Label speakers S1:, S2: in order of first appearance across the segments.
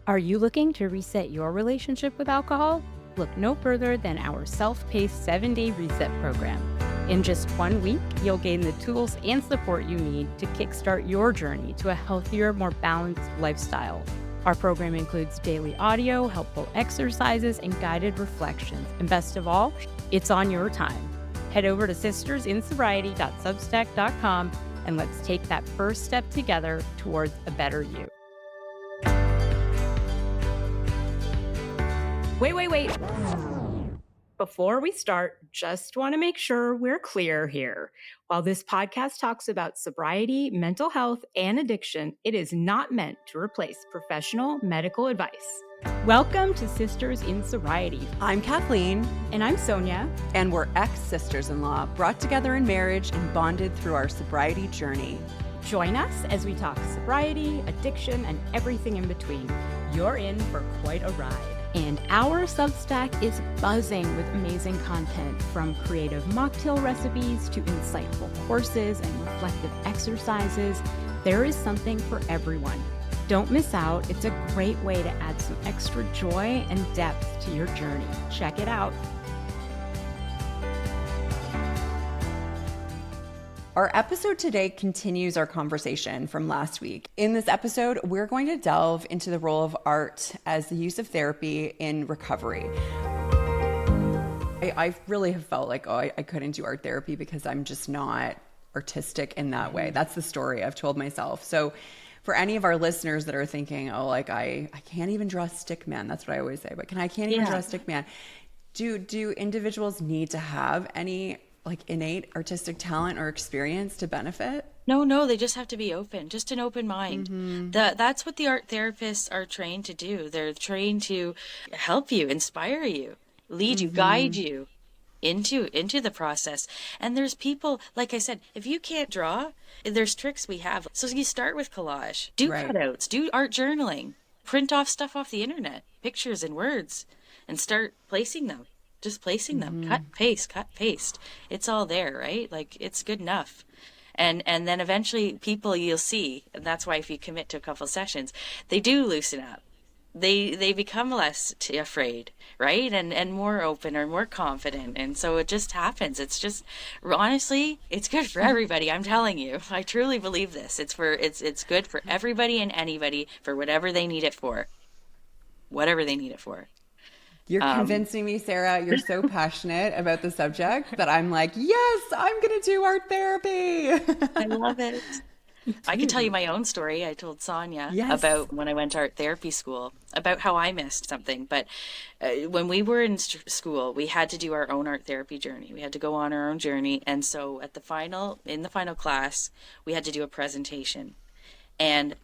S1: Are you looking to reset your relationship with alcohol? Look no further than our self-paced 7-day reset program. In just 1 week, you'll gain the tools and support you need to kickstart your journey to a healthier, more balanced lifestyle. Our program includes daily audio, helpful exercises, and guided reflections. And best of all, it's on your time. Head over to sistersinsobriety.substack.com and let's take that first step together towards a better you. Wait. Before we start, just want to make sure we're clear here. While this podcast talks about sobriety, mental health, and addiction, it is not meant to replace professional medical advice. Welcome to Sisters in Sobriety.
S2: I'm Kathleen.
S1: And I'm Sonia.
S2: And we're ex-sisters-in-law, brought together in marriage and bonded through our sobriety journey.
S1: Join us as we talk sobriety, addiction, and everything in between. You're in for quite a ride. And our Substack is buzzing with amazing content, from creative mocktail recipes to insightful courses and reflective exercises. There is something for everyone. Don't miss out. It's a great way to add some extra joy and depth to your journey. Check it out.
S2: Our episode today continues our conversation from last week. In this episode, we're going to delve into the role of art as the use of therapy in recovery. I really have felt like, I couldn't do art therapy because I'm just not artistic in that way. That's the story I've told myself. So for any of our listeners that are thinking, I can't even draw a stick man. That's what I always say, but I can't even draw a stick man. Do individuals need to have any innate artistic talent or experience to benefit?
S3: No, they just have to be open, just an open mind. Mm-hmm. That's what the art therapists are trained to do. They're trained to help you, inspire you, lead you, guide you into the process. And there's people, like I said, if you can't draw, there's tricks we have. So you start with collage, do cutouts, do art journaling, print off stuff off the internet, pictures and words, and start placing them. Just placing them, cut, paste. It's all there, right? It's good enough. And then eventually people you'll see, and that's why if you commit to a couple sessions, they do loosen up. They become less afraid, right? And more open or more confident. And so it just happens. It's just, honestly, it's good for everybody. I'm telling you, I truly believe this. It's good for everybody and anybody for whatever they need it for. Whatever they need it for.
S2: You're convincing me, Sarah. You're so passionate about the subject that I'm like, yes, I'm going to do art therapy.
S3: I love it. I can tell you my own story. I told Sonia about when I went to art therapy school, about how I missed something. But when we were in school, we had to do our own art therapy journey. We had to go on our own journey. And so in the final class, we had to do a presentation. And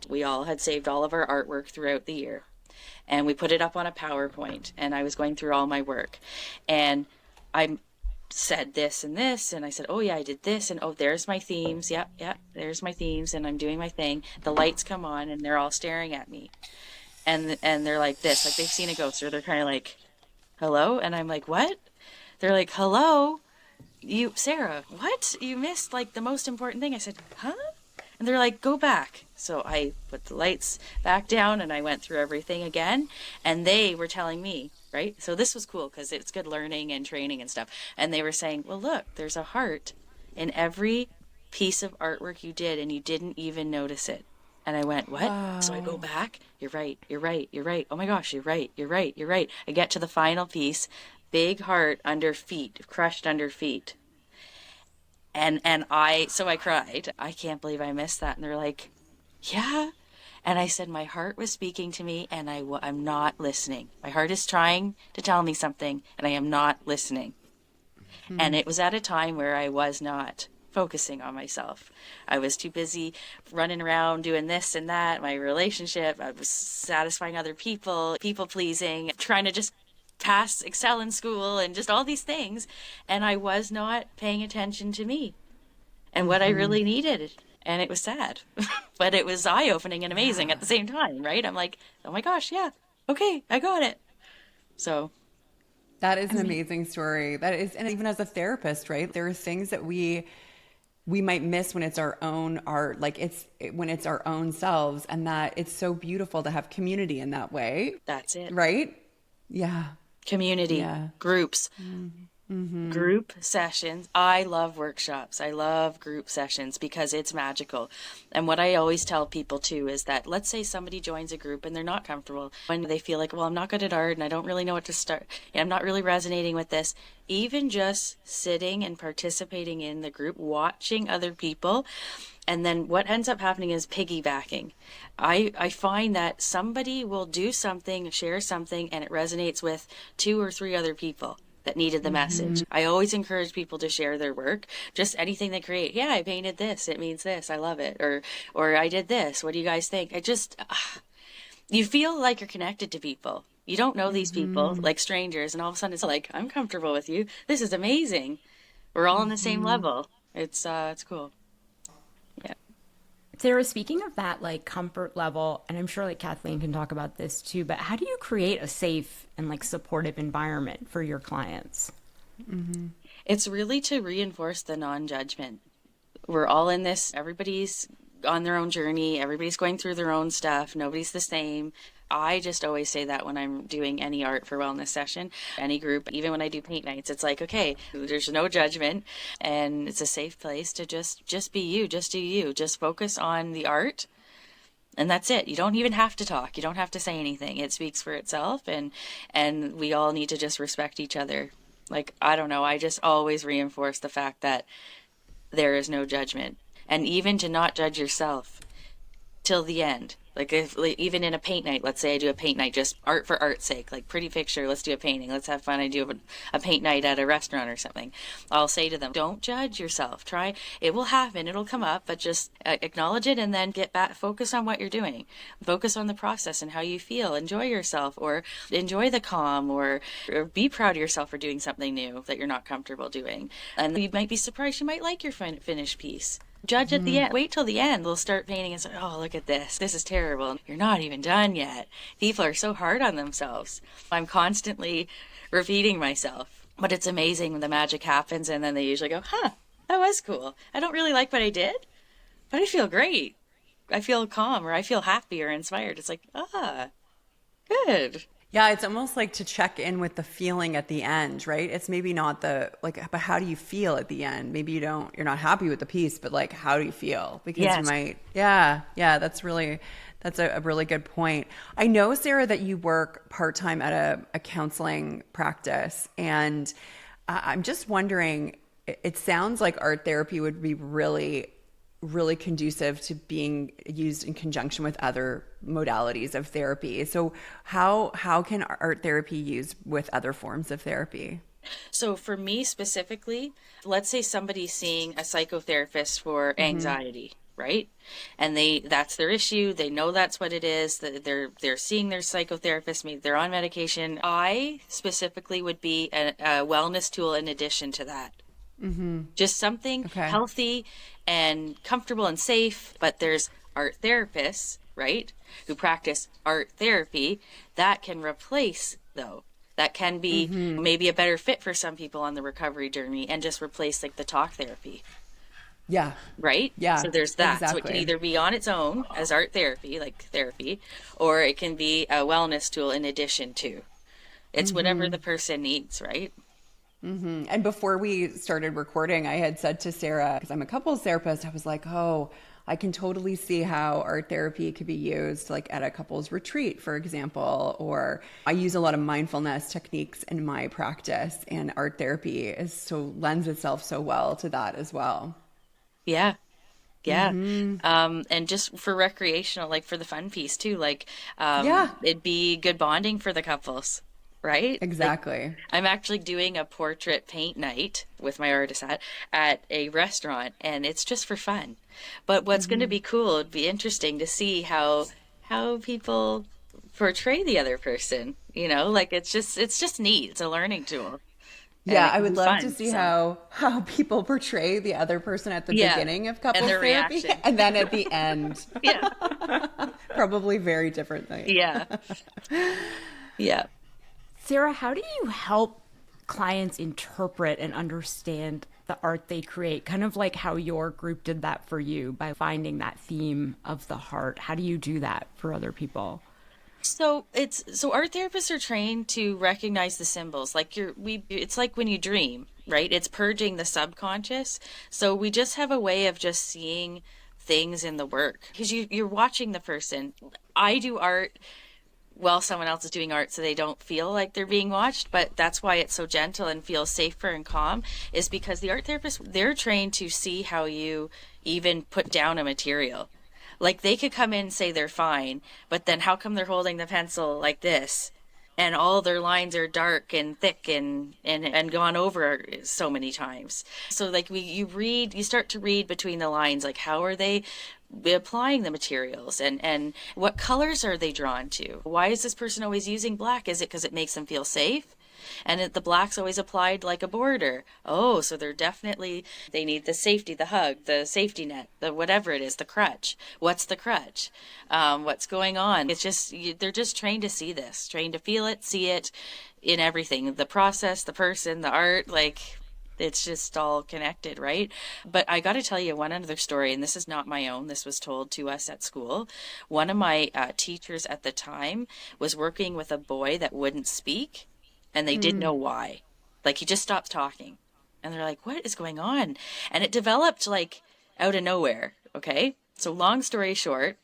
S3: we all had saved all of our artwork throughout the year. And we put it up on a PowerPoint, and I was going through all my work, and I said this and this, and I said, I did this, and there's my themes. Yep, there's my themes, and I'm doing my thing. The lights come on, and they're all staring at me, and they're like this, like they've seen a ghost, or they're kind of like, hello, and I'm like, what? They're like, hello, Sarah, what? You missed the most important thing. I said, huh? And they're like, go back. So I put the lights back down and I went through everything again. And they were telling me, right? So this was cool because it's good learning and training and stuff. And they were saying, well, look, there's a heart in every piece of artwork you did and you didn't even notice it. And I went, what? Wow. So I go back. You're right. Oh my gosh, you're right. I get to the final piece, big heart under feet, crushed under feet. And I cried. I can't believe I missed that. And they're like, yeah. And I said, my heart was speaking to me and I'm not listening. My heart is trying to tell me something and I am not listening. Mm-hmm. And it was at a time where I was not focusing on myself. I was too busy running around doing this and that, my relationship. I was satisfying other people pleasing, trying to just excel in school and just all these things. And I was not paying attention to me and what I really needed. And it was sad, but it was eye-opening and amazing at the same time, right? I'm like, oh my gosh, yeah, okay, I got it. So
S2: that is an amazing story. That is, and even as a therapist, right? There are things that we we might miss when it's our own art, like when it's our own selves, and that it's so beautiful to have community in that way.
S3: That's it.
S2: Right? Yeah.
S3: Community, groups, group sessions. I love workshops. I love group sessions because it's magical. And what I always tell people too is that, let's say somebody joins a group and they're not comfortable, when they feel like, well, I'm not good at art and I don't really know what to start. I'm not really resonating with this. Even just sitting and participating in the group, watching other people, and then what ends up happening is piggybacking. I find that somebody will do something, share something, and it resonates with 2 or 3 other people that needed the message. I always encourage people to share their work, just anything they create. Yeah, I painted this. It means this. I love it. Or I did this. What do you guys think? You feel like you're connected to people. You don't know these people, like strangers, and all of a sudden it's like, I'm comfortable with you. This is amazing. We're all on the same level. It's cool. Yeah.
S1: Sarah, speaking of that, like comfort level, and I'm sure like Kathleen can talk about this too, but how do you create a safe and like supportive environment for your clients?
S3: It's really to reinforce the non-judgment. We're all in this. Everybody's on their own journey. Everybody's going through their own stuff. Nobody's the same. I just always say that when I'm doing any art for wellness session, any group, even when I do paint nights, it's like, okay, there's no judgment and it's a safe place to just be you, just do you, just focus on the art. And that's it. You don't even have to talk. You don't have to say anything. It speaks for itself. And we all need to just respect each other. Like, I don't know. I just always reinforce the fact that there is no judgment. And even to not judge yourself till the end. Like, even in a paint night, let's say I do a paint night, just art for art's sake, like pretty picture, let's do a painting, let's have fun. I do a paint night at a restaurant or something. I'll say to them, don't judge yourself. Try, it will happen, it'll come up, but just acknowledge it and then get back, focus on what you're doing. Focus on the process and how you feel. Enjoy yourself, or enjoy the calm, or be proud of yourself for doing something new that you're not comfortable doing. And you might be surprised, you might like your finished piece. Judge at the end. Wait till the end. They'll start painting and say, oh, look at this. This is terrible. You're not even done yet. People are so hard on themselves. I'm constantly repeating myself. But it's amazing when the magic happens, and then they usually go, that was cool. I don't really like what I did, but I feel great. I feel calm, or I feel happy or inspired. It's like, good.
S2: Yeah, it's almost like to check in with the feeling at the end, right? It's maybe not but how do you feel at the end? Maybe you're not happy with the piece, but like, how do you feel? Because you might, that's a really good point. I know, Sarah, that you work part-time at a counseling practice, and I'm just wondering, it sounds like art therapy would be really conducive to being used in conjunction with other modalities of therapy. So how can art therapy used with other forms of therapy?
S3: So for me specifically, let's say somebody's seeing a psychotherapist for anxiety, right? And that's their issue. They know that's what it is. They're seeing their psychotherapist. Maybe they're on medication. I specifically would be a wellness tool in addition to that. Just something healthy and comfortable and safe. But there's art therapists, right, who practice art therapy that can replace, though. That can be maybe a better fit for some people on the recovery journey and just replace like the talk therapy.
S2: Yeah.
S3: Right?
S2: Yeah.
S3: So there's that.
S2: Exactly.
S3: So it can either be on its own as art therapy, like therapy, or it can be a wellness tool in addition to. It's whatever the person needs, right?
S2: And before we started recording, I had said to Sarah, because I'm a couples therapist, I was like, I can totally see how art therapy could be used like at a couples retreat, for example, or I use a lot of mindfulness techniques in my practice, and art therapy lends itself so well to that as well.
S3: Yeah. Yeah. And just for recreational, like for the fun piece too, like, it'd be good bonding for the couples. Right?
S2: Exactly.
S3: Like, I'm actually doing a portrait paint night with my artist at a restaurant, and it's just for fun. But what's going to be cool, it'd be interesting to see how people portray the other person, like it's just neat. It's a learning tool.
S2: Yeah, I would love to see how people portray the other person at the beginning of couples therapy, reaction. And then at the end. Probably very differently.
S3: Yeah.
S1: Sarah, how do you help clients interpret and understand the art they create, kind of like how your group did that for you by finding that theme of the heart. How do you do that for other people?
S3: So art therapists are trained to recognize the symbols. Like it's like when you dream, right? It's purging the subconscious. So we just have a way of just seeing things in the work because you're watching the person. I do art while someone else is doing art so they don't feel like they're being watched, but that's why it's so gentle and feels safer and calm, is because the art therapists, they're trained to see how you even put down a material. Like they could come in and say they're fine, but then how come they're holding the pencil like this? And all their lines are dark and thick and gone over so many times. So like you start to read between the lines, like how are they applying the materials and what colors are they drawn to? Why is this person always using black? Is it because it makes them feel safe? And the black's always applied like a border. Oh, so they need the safety, the hug, the safety net, the whatever it is, the crutch. What's the crutch? What's going on? It's just, they're just trained to see this, trained to feel it, see it in everything. The process, the person, the art, like it's just all connected, right? But I got to tell you one other story, and this is not my own. This was told to us at school. One of my teachers at the time was working with a boy that wouldn't speak. And they didn't know why. Like he just stopped talking. And they're like, what is going on? And it developed like out of nowhere. Okay. So long story short,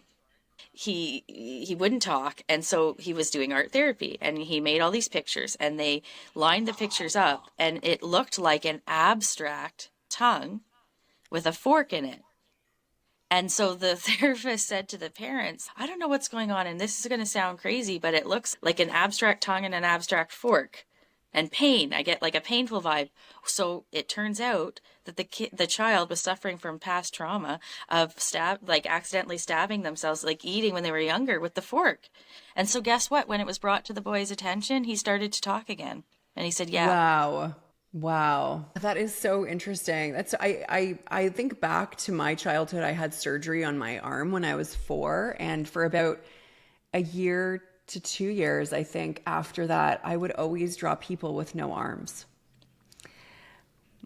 S3: he wouldn't talk. And so he was doing art therapy and he made all these pictures and they lined the pictures up and it looked like an abstract tongue with a fork in it. And so the therapist said to the parents, I don't know what's going on, and this is going to sound crazy, but it looks like an abstract tongue and an abstract fork. And pain, I get like a painful vibe. So it turns out that the child was suffering from past trauma of accidentally stabbing themselves, like eating when they were younger with the fork. And so guess what? When it was brought to the boy's attention, he started to talk again. And he said, yeah.
S2: Wow. That is so interesting. I think back to my childhood. I had surgery on my arm when I was 4. And for about a year to 2 years, I think after that, I would always draw people with no arms.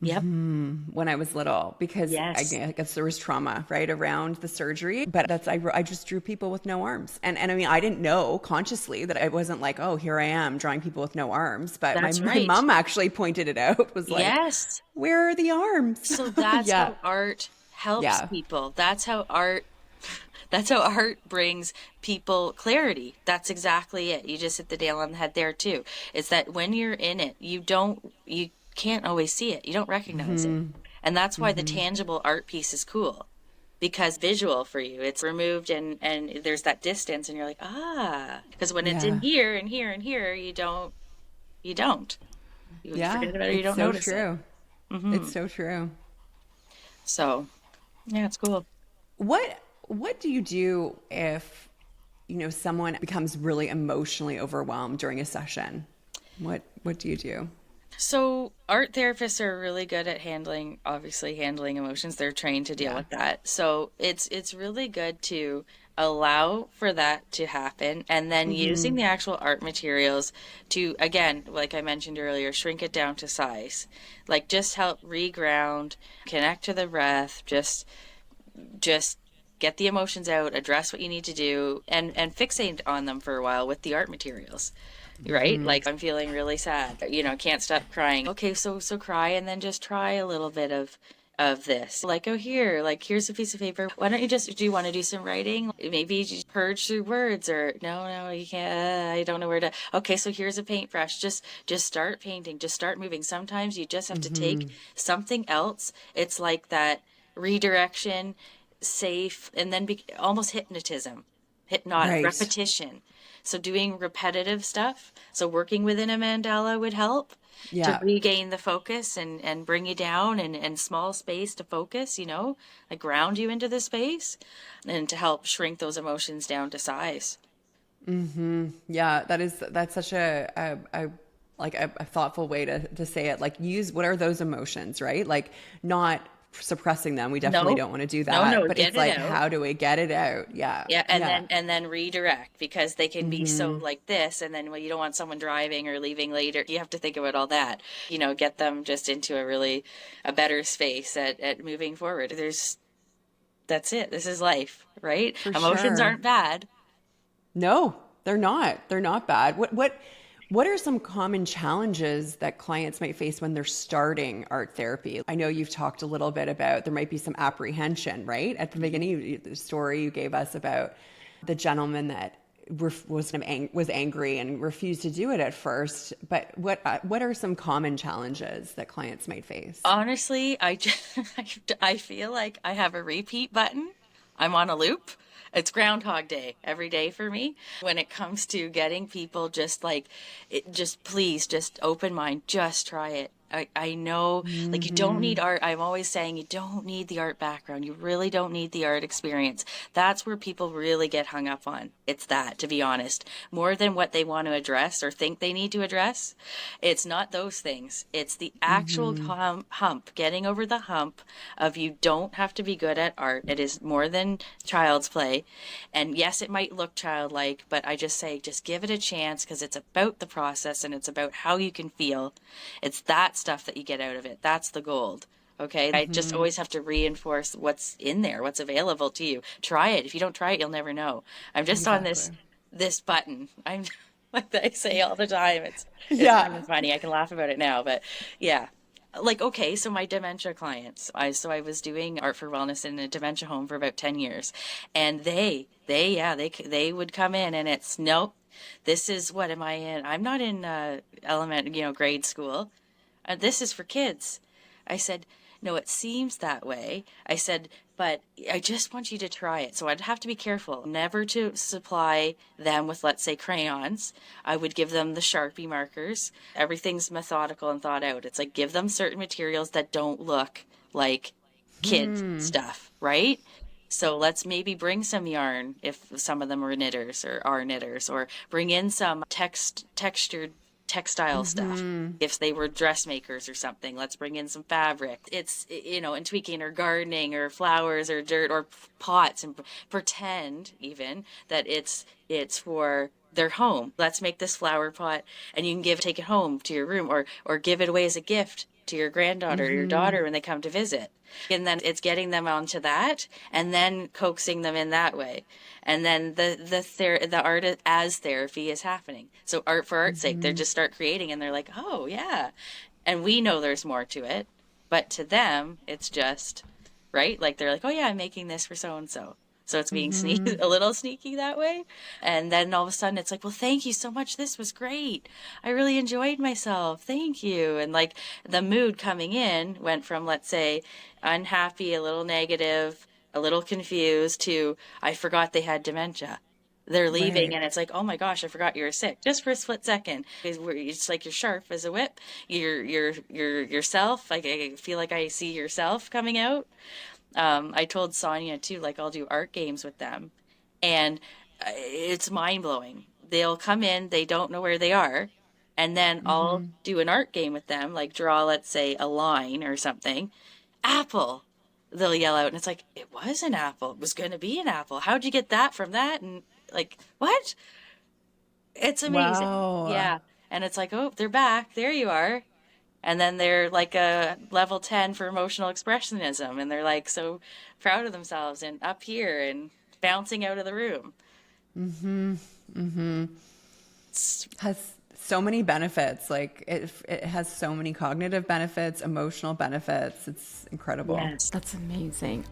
S3: Yep.
S2: When I was little, because
S3: yes.
S2: I guess there was trauma right around the surgery, but I just drew people with no arms. And I mean, I didn't know consciously that I wasn't like, oh, here I am drawing people with no arms. But my mom actually pointed it out, was like, yes, where are the arms?
S3: So that's how art helps people. That's how art brings people clarity. That's exactly it. You just hit the nail on the head there too. It's that when you're in it, you can't always see it. You don't recognize it. And that's why the tangible art piece is cool, because visual for you, it's removed and there's that distance and you're like, because when it's in here and here and here, you forget about it, you don't notice it.
S2: It's so true.
S3: So yeah, it's cool.
S2: What do you do if, someone becomes really emotionally overwhelmed during a session? What do you do?
S3: So art therapists are really good at handling emotions. They're trained to deal with that. So it's really good to allow for that to happen and then using the actual art materials to, again, like I mentioned earlier, shrink it down to size. Like just help reground, connect to the breath, just get the emotions out, address what you need to do, and fixate on them for a while with the art materials. Right? Like I'm feeling really sad, can't stop crying. Okay, so cry and then just try a little bit of this. Like, here's a piece of paper. Why don't do you want to do some writing? Maybe you just purge through words, or no, you can't. I don't know where to. Okay, so here's a paintbrush. Just start painting. Just start moving. Sometimes you just have to take something else. It's like that redirection, safe, and then almost hypnotic, repetition. So doing repetitive stuff. So working within a mandala would help to regain the focus and bring you down and small space to focus, like ground you into the space and to help shrink those emotions down to size.
S2: Yeah, that's such a thoughtful way to say it. Like what are those emotions, right? Like not suppressing them. We definitely don't want to do that.
S3: No,
S2: but it's like, how do we get it out? Yeah.
S3: Yeah. And then redirect, because they can be so like this. And then, well, you don't want someone driving or leaving later. You have to think about all that, get them just into a better space at moving forward. That's it. This is life, right? Emotions aren't bad.
S2: No, they're not. They're not bad. What are some common challenges that clients might face when they're starting art therapy? I know you've talked a little bit about there might be some apprehension, right? At the beginning, the story you gave us about the gentleman that was angry and refused to do it at first. But what are some common challenges that clients might face?
S3: Honestly, I feel like I have a repeat button. I'm on a loop. It's Groundhog Day every day for me when it comes to getting people please, just open mind, just try it. I know, like, you don't need art. I'm always saying you don't need the art background. You really don't need the art experience. That's where people really get hung up on. It's that, to be honest, more than what they want to address or think they need to address. It's not those things. It's the actual hump, getting over the hump of you don't have to be good at art. It is more than child's play. And yes, it might look childlike, but I just say, just give it a chance, because it's about the process and it's about how you can feel. It's that stuff that you get out of it. That's the gold. Okay. I just always have to reinforce what's in there, what's available to you. Try it. If you don't try it, you'll never know. I'm just on this button. I'm like I say all the time. It's kind of funny. I can laugh about it now, but yeah. Like, okay, so my dementia clients, I was doing art for wellness in a dementia home for about 10 years, and they would come in and it's, nope, this is, what am I in? I'm not in grade school. This is for kids. I said, no, it seems that way. I said, but I just want you to try it. So I'd have to be careful never to supply them with, let's say, crayons. I would give them the Sharpie markers. Everything's methodical and thought out. It's like, give them certain materials that don't look like kid stuff, right? So let's maybe bring some yarn if some of them are knitters or are knitters, or bring in some textured textile stuff. If they were dressmakers or something, let's bring in some fabric. It's, and tweaking, or gardening, or flowers, or dirt, or pots, and pretend even that it's for their home. Let's make this flower pot, and you can take it home to your room, or give it away as a gift to your granddaughter or your daughter when they come to visit. And then it's getting them onto that, and then coaxing them in that way. And then the art as therapy is happening. So art for art's sake, they just start creating, and they're like, oh yeah. And we know there's more to it, but to them, it's just, right? Like, they're like, oh yeah, I'm making this for so-and-so. So it's being a little sneaky that way. And then all of a sudden it's like, well, thank you so much. This was great. I really enjoyed myself. Thank you. And like, the mood coming in went from, let's say, unhappy, a little negative, a little confused, to, I forgot they had dementia. They're leaving, and it's like, oh my gosh, I forgot you were sick, just for a split second. It's like you're sharp as a whip. You're yourself. Like, I feel like I see yourself coming out. I told Sonia too, like, I'll do art games with them, and it's mind blowing. They'll come in, they don't know where they are, and then I'll do an art game with them, like draw, let's say, a line or something. Apple, they'll yell out, and it's like, it was an apple. It was going to be an apple. How'd you get that from that? And like, what? It's amazing. Wow. Yeah. And it's like, oh, they're back. There you are. And then they're like a level 10 for emotional expressionism. And they're like so proud of themselves and up here and bouncing out of the room.
S2: Has so many benefits. Like, it has so many cognitive benefits, emotional benefits. It's incredible.
S1: Yes, that's amazing.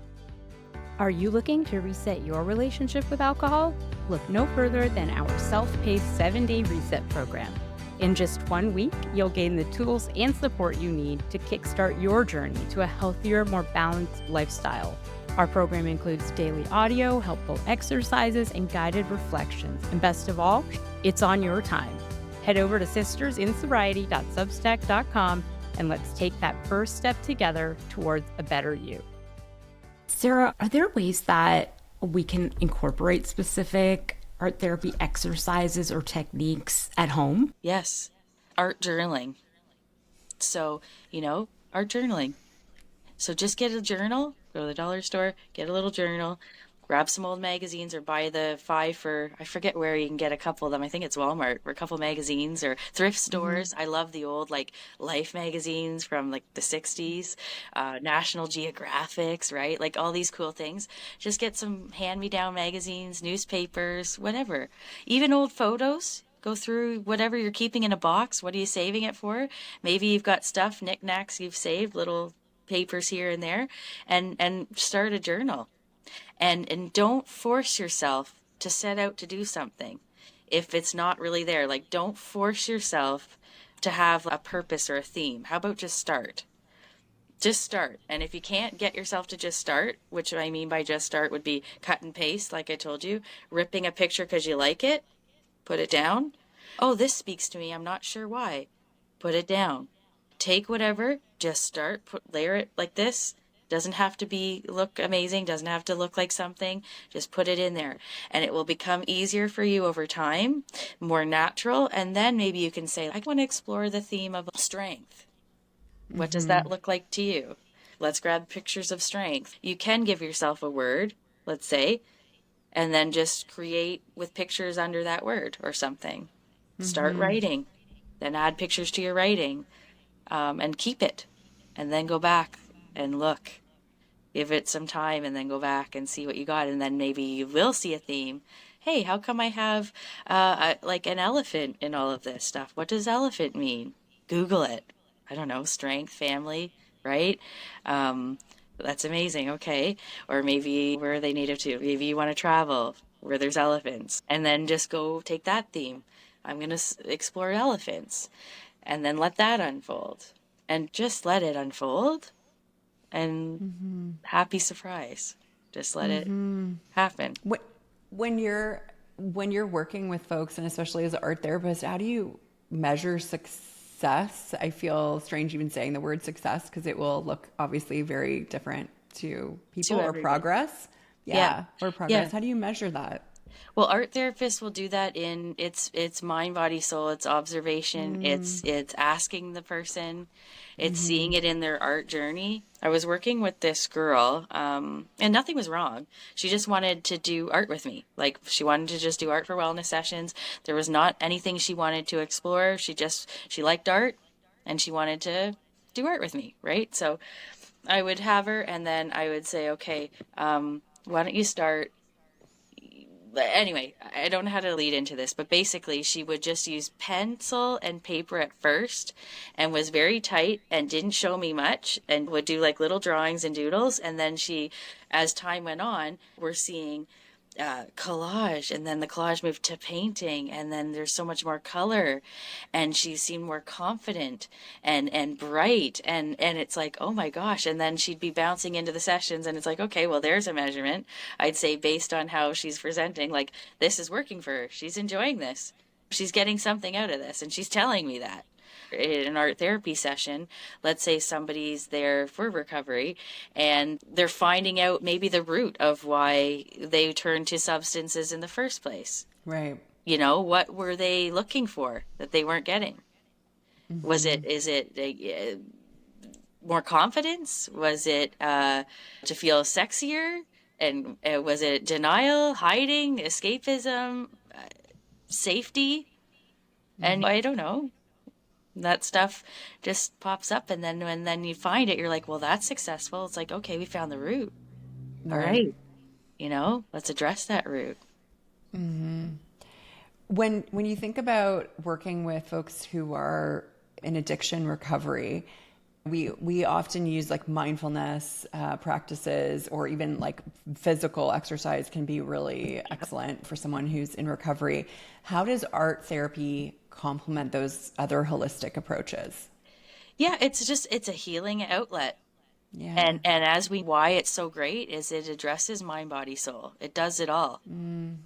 S1: Are you looking to reset your relationship with alcohol? Look no further than our self-paced 7-day reset program. In just 1 week, you'll gain the tools and support you need to kickstart your journey to a healthier, more balanced lifestyle. Our program includes daily audio, helpful exercises, and guided reflections. And best of all, it's on your time. Head over to sistersinsobriety.substack.com and let's take that first step together towards a better you. Sarah, are there ways that we can incorporate specific art therapy exercises or techniques at home?
S3: Yes. Art journaling. So, art journaling. So just get a journal, go to the dollar store, get a little journal, grab some old magazines, or buy the 5 for, I forget where you can get a couple of them. I think it's Walmart, or a couple magazines, or thrift stores. I love the old like Life magazines from like the 60s, National Geographics, right? Like all these cool things. Just get some hand-me-down magazines, newspapers, whatever. Even old photos. Go through whatever you're keeping in a box. What are you saving it for? Maybe you've got stuff, knickknacks you've saved, little papers here and there, and start a journal. And don't force yourself to set out to do something if it's not really there. Like, don't force yourself to have a purpose or a theme. How about just start? Just start. And if you can't get yourself to just start, which I mean by just start would be cut and paste, like I told you, ripping a picture because you like it, put it down. Oh, this speaks to me. I'm not sure why. Put it down. Take whatever, just start, layer it like this. Doesn't have to look amazing, doesn't have to look like something. Just put it in there. And it will become easier for you over time, more natural. And then maybe you can say, I want to explore the theme of strength. What does that look like to you? Let's grab pictures of strength. You can give yourself a word, let's say, and then just create with pictures under that word or something. Start writing, then add pictures to your writing, and keep it. And then go back and look, give it some time, and then go back and see what you got. And then maybe you will see a theme. Hey, how come I have like an elephant in all of this stuff? What does elephant mean? Google it. I don't know, strength, family, right? That's amazing. Okay. Or maybe where are they native to? Maybe you want to travel where there's elephants, and then just go take that theme. I'm going to explore elephants, and then let that unfold, and just let it unfold. And happy surprise. Just let it happen.
S2: When you're working with folks, and especially as an art therapist, how do you measure success? I feel strange even saying the word success because it will look obviously very different to people, or progress. Or progress. Yeah. How do you measure that?
S3: Well, art therapists will do that in it's mind, body, soul. It's observation. It's asking the person. It's seeing it in their art journey. I was working with this girl, and nothing was wrong. She just wanted to do art with me. Like, she wanted to just do art for wellness sessions. There was not anything she wanted to explore. She liked art, and she wanted to do art with me, right? So I would have her, and then I would say, okay, why don't you start? Anyway, I don't know how to lead into this, but basically she would just use pencil and paper at first, and was very tight and didn't show me much, and would do like little drawings and doodles. And then as time went on, we're seeing collage, and then the collage moved to painting, and then there's so much more color, and she seemed more confident and bright, and it's like, oh my gosh. And then she'd be bouncing into the sessions, and it's like, okay, well, there's a measurement. I'd say based on how she's presenting, like, this is working for her, she's enjoying this, she's getting something out of this, and she's telling me that. In an art therapy session, let's say somebody's there for recovery, and they're finding out maybe the root of why they turned to substances in the first place.
S2: Right.
S3: You know, what were they looking for that they weren't getting? Is it more confidence? Was it to feel sexier? And was it denial, hiding, escapism, safety? And I don't know. That stuff just pops up, and then you find it, you're like, well, that's successful. It's like, okay, we found the root. All right. You know, let's address that root.
S2: When you think about working with folks who are in addiction recovery, we often use like mindfulness practices, or even like physical exercise can be really excellent for someone who's in recovery. How does art therapy complement those other holistic approaches?
S3: Yeah, it's a healing outlet. Yeah. And why it's so great is it addresses mind, body, soul. It does it all.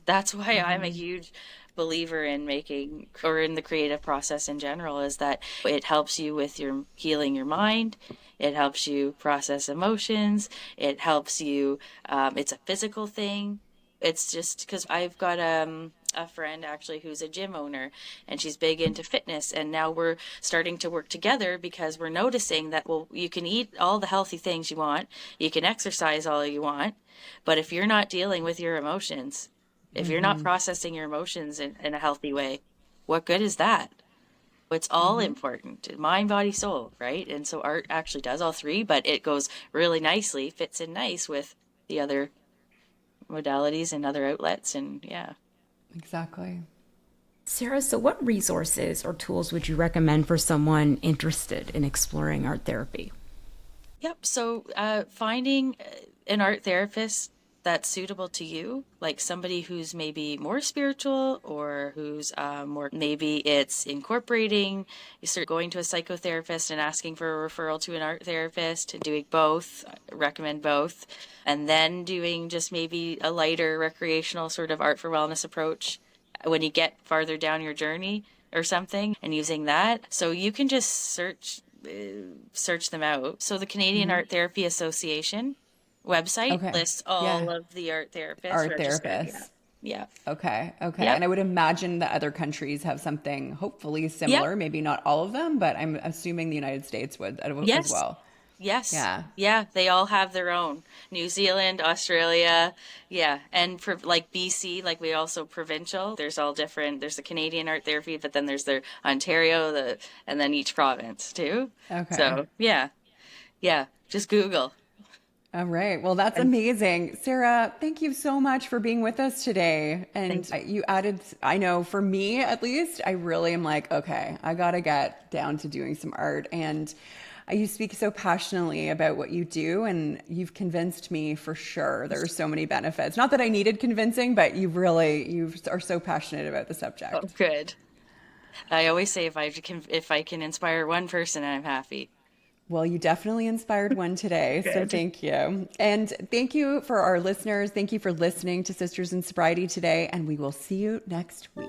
S3: That's why I'm a huge believer in in the creative process in general, is that it helps you with your healing your mind. It helps you process emotions. It helps you, it's a physical thing. It's just because I've got a friend actually who's a gym owner, and she's big into fitness. And now we're starting to work together because we're noticing that, well, you can eat all the healthy things you want, you can exercise all you want, but if you're not dealing with your emotions, if you're not processing your emotions in a healthy way, what good is that? It's all important, mind, body, soul, right? And so art actually does all three, but it goes really nicely, fits in nice with the other modalities and other outlets. And yeah.
S2: Exactly.
S1: Sarah, so what resources or tools would you recommend for someone interested in exploring art therapy?
S3: Yep. So finding an art therapist that's suitable to you, like somebody who's maybe more spiritual or who's more, maybe it's incorporating, you start going to a psychotherapist and asking for a referral to an art therapist, doing both, recommend both, and then doing just maybe a lighter recreational sort of art for wellness approach when you get farther down your journey or something, and using that. So you can just search them out. So the Canadian Art Therapy Association website lists all of the art therapists.
S2: Art therapists.
S3: Yeah.
S2: Okay. Yep. And I would imagine that other countries have something hopefully similar. Yep. Maybe not all of them, but I'm assuming the United States would as well.
S3: Yes. Yeah. They all have their own. New Zealand, Australia. Yeah. And for like BC, like we also provincial, there's all different. There's the Canadian art therapy, but then there's the Ontario, and then each province too. Okay. So yeah. Just Google.
S2: All right. Well, that's amazing. Sarah, thank you so much for being with us today. And you added, I know for me at least, I really am like, okay, I got to get down to doing some art. And you speak so passionately about what you do, and you've convinced me for sure. There are so many benefits. Not that I needed convincing, but you are so passionate about the subject.
S3: Oh, good. I always say if I can inspire one person, I'm happy.
S2: Well, you definitely inspired one today, so thank you. And thank you for our listeners. Thank you for listening to Sisters in Sobriety today, and we will see you next week.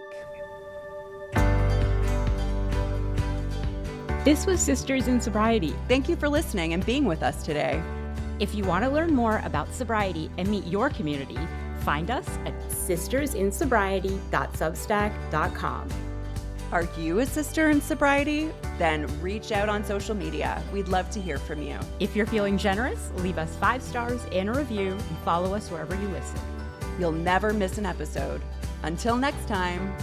S1: This was Sisters in Sobriety.
S2: Thank you for listening and being with us today.
S1: If you want to learn more about sobriety and meet your community, find us at sistersinsobriety.substack.com.
S2: Are you a sister in sobriety? Then reach out on social media. We'd love to hear from you.
S1: If you're feeling generous, leave us 5 stars and a review and follow us wherever you listen.
S2: You'll never miss an episode. Until next time.